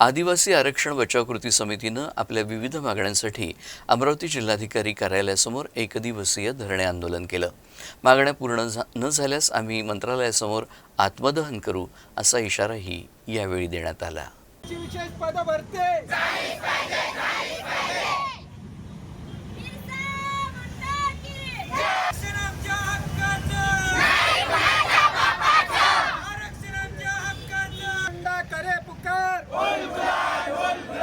आदिवासी आरक्षण बचाव कृती समितीनं आपल्या विविध मागण्यांसाठी अमरावती जिल्हाधिकारी कार्यालयासमोर एकदिवसीय धरणे आंदोलन केलं। मागण्या पूर्ण न झाल्यास आम्ही मंत्रालयासमोर आत्मदहन करू असा इशाराही यावेळी देण्यात आला। विशेष पद भरते करे पुकार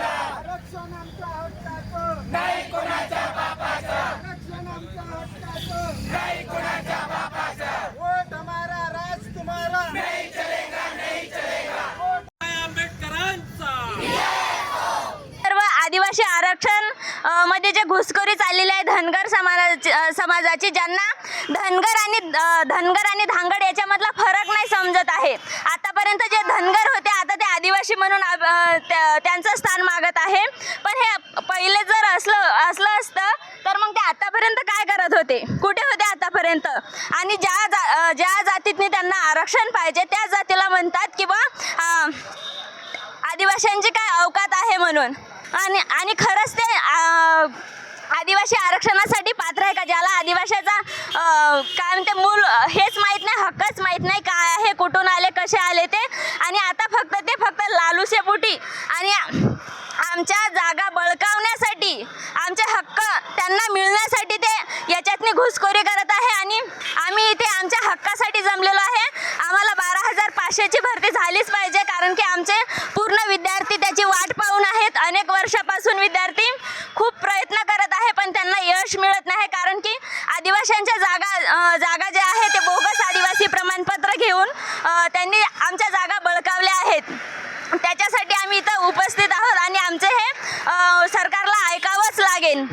आरक्षण आमच्या हक्काचं नाही कोणाच्या बापाचं आरक्षण आमच्या हक्काचं नाही कोणाच्या बापाचं वोट हमारा राज तुम्हारा नहीं चलेगा नहीं चलेगा वोट आंबेडकरांचा सर्व आदिवासी आरक्षण मध्ये जे घुसखोरी चाललेली आहे धनगर समाजाची, ज्यांना धनगर आणि धांगड याच्यामधला फरक नाही समजत आहे। आतापर्यंत जे धनगर होते आता ते आदिवासी म्हणून त्यांचं स्थान मागत आहे। पण हे पहिले जर असलं असतं तर मग ते आतापर्यंत काय करत होते, कुठे होते आतापर्यंत? आणि ज्या जातीतनी त्यांना आरक्षण पाहिजे त्या जातीला म्हणतात की बा आदिवासींची काय अवकात आहे म्हणून। आणि खरंच ते आदिवासी आरक्षणासाठी पात्र आहे का? ज्याला आदिवासीचा काय म्हणते मूल हेच माहीत नाही, हक्कच माहीत नाही काय आहे, कुठून आले, कसे आले ते। आणि आता फक्त लालूसेपोटी आणि आमच्या जागा बळकावण्यासाठी, आमचे हक्क त्यांना मिळण्यासाठी ते याच्यातनी घुसखोरी करत आहे। आणि आम्ही इथे आमच्या हक्कासाठी जमलेलो आहे। आम्हाला 12,500 ची भरती झालीच पाहिजे, कारण की आमचे पूर्ण विद्यार्थी त्याची वाट पाहून आहेत। अनेक वर्षापासून विद्यार्थी खूप प्रयत्न करत आहे पण त्यांना यश मिळत नाही, कारण की आदिवासींच्या जागा जे आहे ते बोगस आदिवासी प्रमाणपत्र घेऊन त्यांनी आमच्या जागा बळकावल्या आहेत। त्याच्यासाठी आम्ही इथं उपस्थित आहोत आणि आमचे हे सरकारला ऐकावंच लागेल।